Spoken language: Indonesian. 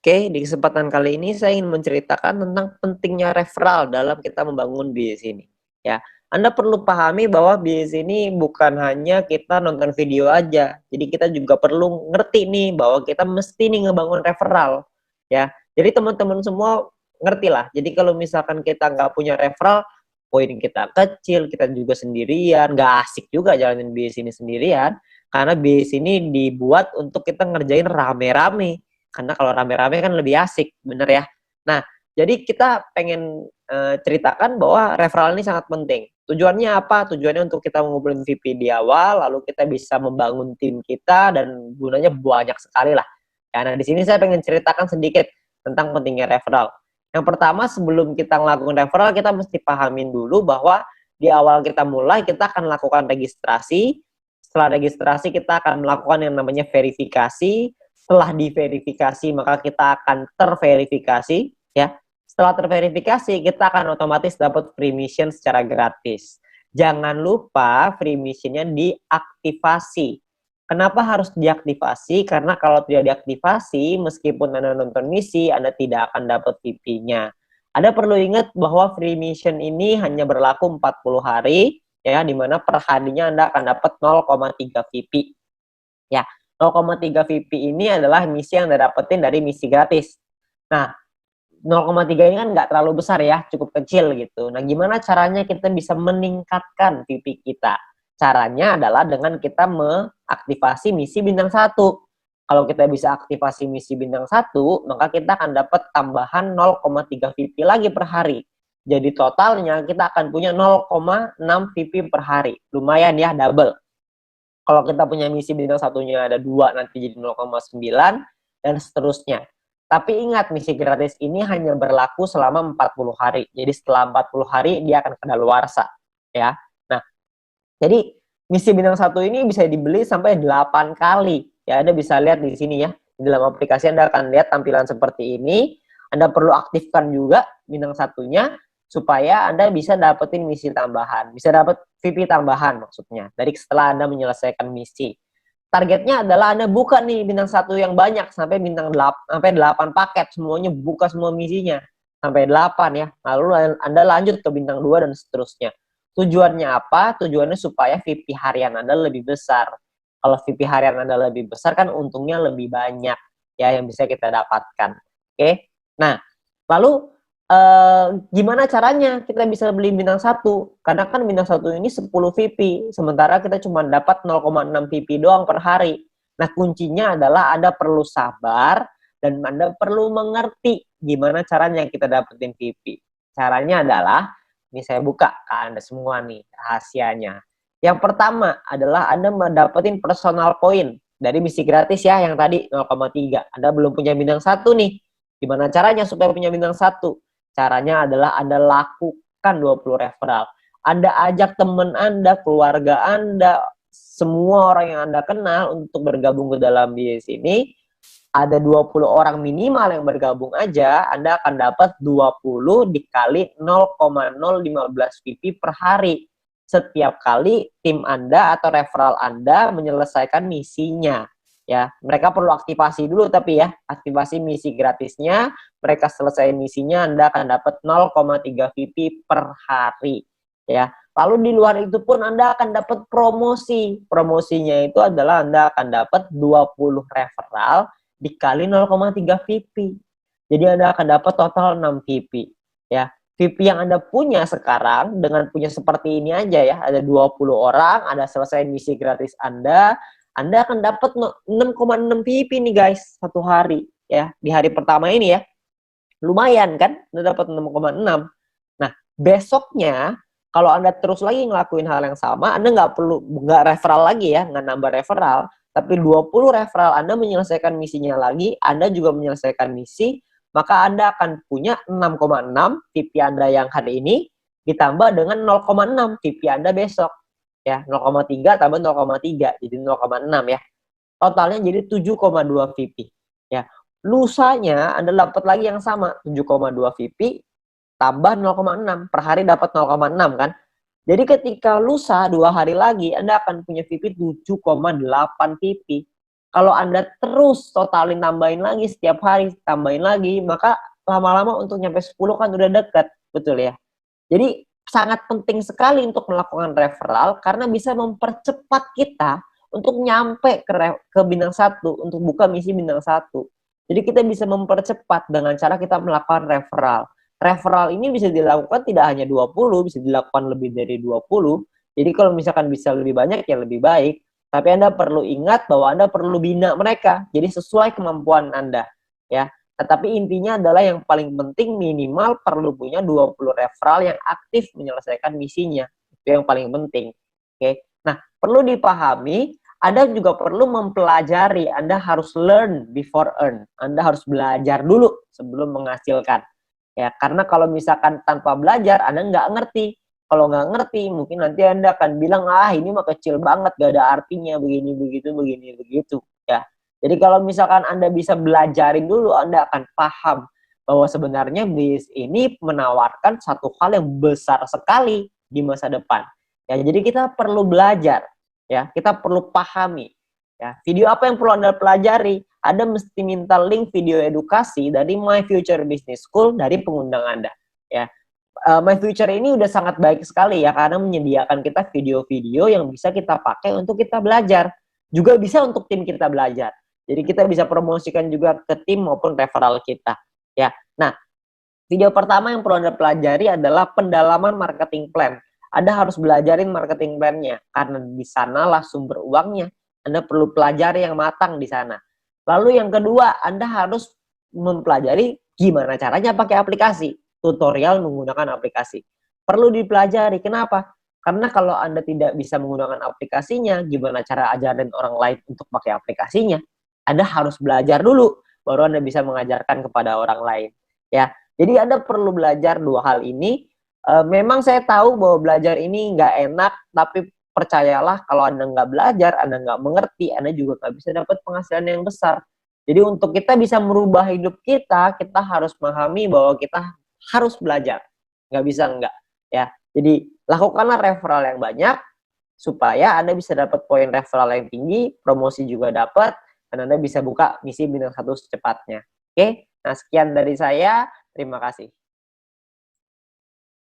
Oke, di kesempatan kali ini saya ingin menceritakan tentang pentingnya referral dalam kita membangun bisnis ini. Ya, Anda perlu pahami bahwa bisnis ini bukan hanya kita nonton video aja. Jadi kita juga perlu ngerti nih bahwa kita mesti nih ngebangun referral. Ya, jadi teman-teman semua ngerti lah. Jadi kalau misalkan kita nggak punya referral, poin kita kecil, kita juga sendirian, nggak asik juga jalanin bisnis ini sendirian. Karena bisnis ini dibuat untuk kita ngerjain rame-rame, karena kalau rame-rame kan lebih asik, bener ya? Nah, jadi kita pengen, ceritakan bahwa referral ini sangat penting. Tujuannya apa? Tujuannya untuk kita ngumpulin VP di awal, lalu kita bisa membangun tim kita dan gunanya banyak sekali lah. Ya, nah di sini saya pengen ceritakan sedikit tentang pentingnya referral. Yang pertama sebelum kita melakukan referral, kita mesti pahamin dulu bahwa di awal kita mulai, kita akan lakukan registrasi. Setelah registrasi, kita akan melakukan yang namanya verifikasi. Setelah diverifikasi maka kita akan terverifikasi ya. Setelah terverifikasi kita akan otomatis dapat free mission secara gratis. Jangan lupa free missionnya diaktifasi. Kenapa harus diaktifasi? Karena kalau tidak diaktifasi, meskipun Anda nonton misi, Anda tidak akan dapat VP-nya. Anda perlu ingat bahwa free mission ini hanya berlaku 40 hari, ya, di mana per harinya Anda akan dapat 0,3 VP. Ya, 0,3 VP ini adalah misi yang Anda dapetin dari misi gratis. Nah, 0,3 ini kan nggak terlalu besar ya, cukup kecil gitu. Nah, gimana caranya kita bisa meningkatkan VP kita? Caranya adalah dengan kita mengaktifasi misi bintang 1. Kalau kita bisa aktifasi misi bintang 1, maka kita akan dapat tambahan 0,3 VP lagi per hari. Jadi totalnya kita akan punya 0,6 VP per hari. Lumayan ya, double. Kalau kita punya misi bintang satunya ada 2, nanti jadi 0,9 dan seterusnya. Tapi ingat, misi gratis ini hanya berlaku selama 40 hari. Jadi setelah 40 hari dia akan kadaluarsa ya. Nah, jadi misi bintang 1 ini bisa dibeli sampai 8 kali. Ya, Anda bisa lihat di sini ya. Di dalam aplikasi Anda akan lihat tampilan seperti ini. Anda perlu aktifkan juga bintang satunya supaya Anda bisa dapetin misi tambahan. Bisa dapat VP tambahan maksudnya. Dari setelah Anda menyelesaikan misi. Targetnya adalah Anda buka nih bintang 1 yang banyak sampai bintang 8, sampai 8 paket. Semuanya buka semua misinya. Sampai 8 ya. Lalu Anda lanjut ke bintang 2 dan seterusnya. Tujuannya apa? Tujuannya supaya VP harian Anda lebih besar. Kalau VP harian Anda lebih besar kan untungnya lebih banyak ya yang bisa kita dapatkan. Oke. Nah, lalu gimana caranya kita bisa beli bintang 1? Karena kan bintang 1 ini 10 VP, sementara kita cuma dapat 0,6 VP doang per hari. Nah, kuncinya adalah Anda perlu sabar dan Anda perlu mengerti gimana caranya kita dapetin VP. Caranya adalah, ini saya buka ke Anda semua nih rahasianya. Yang pertama adalah Anda mendapatkan personal point dari misi gratis ya, yang tadi 0,3. Anda belum punya bintang 1 nih. Gimana caranya supaya punya bintang 1? Caranya adalah Anda lakukan 20 referral. Anda ajak teman Anda, keluarga Anda, semua orang yang Anda kenal untuk bergabung ke dalam bisnis ini. Ada 20 orang minimal yang bergabung aja, Anda akan dapat 20 dikali 0,015 VP per hari. Setiap kali tim Anda atau referral Anda menyelesaikan misinya. Ya, mereka perlu aktivasi dulu tapi ya, aktivasi misi gratisnya, mereka selesai misinya Anda akan dapat 0,3 VP per hari ya. Lalu di luar itu pun Anda akan dapat promosi. Promosinya itu adalah Anda akan dapat 20 referral dikali 0,3 VP. Jadi Anda akan dapat total 6 VP ya. VP yang Anda punya sekarang dengan punya seperti ini aja ya, ada 20 orang, Anda selesai misi gratis Anda akan dapat 6,6 VP nih guys, satu hari ya. Di hari pertama ini ya. Lumayan kan? Anda dapat 6,6. Nah, besoknya kalau Anda terus lagi ngelakuin hal yang sama, Anda nggak referral lagi ya, nggak nambah referral, tapi 20 referral Anda menyelesaikan misinya lagi, Anda juga menyelesaikan misi, maka Anda akan punya 6,6 VP Anda yang hari ini ditambah dengan 0,6 VP Anda besok. Ya, 0,3 tambah 0,3 jadi 0,6 ya. Totalnya jadi 7,2 VP. Ya. Lusanya Anda dapat lagi yang sama, 7,2 VP tambah 0,6. Per hari dapat 0,6 kan? Jadi ketika lusa 2 hari lagi Anda akan punya VP 7,8 VP. Kalau Anda terus totalin tambahin lagi setiap hari, tambahin lagi, maka lama-lama untuk nyampe 10 kan udah dekat, betul ya? Jadi sangat penting sekali untuk melakukan referral karena bisa mempercepat kita untuk nyampe ke bintang 1, untuk buka misi bintang 1. Jadi kita bisa mempercepat dengan cara kita melakukan referral. Referral ini bisa dilakukan tidak hanya 20, bisa dilakukan lebih dari 20. Jadi kalau misalkan bisa lebih banyak ya lebih baik. Tapi Anda perlu ingat bahwa Anda perlu bina mereka. Jadi sesuai kemampuan Anda, ya. Tetapi intinya adalah yang paling penting minimal perlu punya 20 referral yang aktif menyelesaikan misinya. Itu yang paling penting. Oke. Nah, perlu dipahami, Anda juga perlu mempelajari. Anda harus learn before earn. Anda harus belajar dulu sebelum menghasilkan. Ya, karena kalau misalkan tanpa belajar, Anda nggak ngerti. Kalau nggak ngerti, mungkin nanti Anda akan bilang, ah ini mah kecil banget, gak ada artinya, begini, begitu. Ya. Jadi kalau misalkan Anda bisa belajarin dulu, Anda akan paham bahwa sebenarnya bis ini menawarkan satu hal yang besar sekali di masa depan. Ya, jadi kita perlu belajar, ya, kita perlu pahami. Ya, video apa yang perlu Anda pelajari? Anda mesti minta link video edukasi dari My Future Business School dari pengundang Anda. Ya, My Future ini udah sangat baik sekali ya karena menyediakan kita video-video yang bisa kita pakai untuk kita belajar. Juga bisa untuk tim kita belajar. Jadi kita bisa promosikan juga ke tim maupun referral kita. Ya. Nah, video pertama yang perlu Anda pelajari adalah pendalaman marketing plan. Anda harus belajarin marketing plan-nya karena di sanalah sumber uangnya. Anda perlu pelajari yang matang di sana. Lalu yang kedua, Anda harus mempelajari gimana caranya pakai aplikasi, tutorial menggunakan aplikasi. Perlu dipelajari. Kenapa? Karena kalau Anda tidak bisa menggunakan aplikasinya, gimana cara ajarin orang lain untuk pakai aplikasinya? Anda harus belajar dulu, baru Anda bisa mengajarkan kepada orang lain. Ya, jadi Anda perlu belajar dua hal ini. Memang saya tahu bahwa belajar ini nggak enak, tapi percayalah kalau Anda nggak belajar, Anda nggak mengerti, Anda juga nggak bisa dapat penghasilan yang besar. Jadi untuk kita bisa merubah hidup kita harus memahami bahwa kita harus belajar. Nggak bisa enggak. Ya, jadi lakukanlah referral yang banyak, supaya Anda bisa dapat poin referral yang tinggi, promosi juga dapat, dan Anda bisa buka misi bintang 1 secepatnya. Oke, nah sekian dari saya, terima kasih.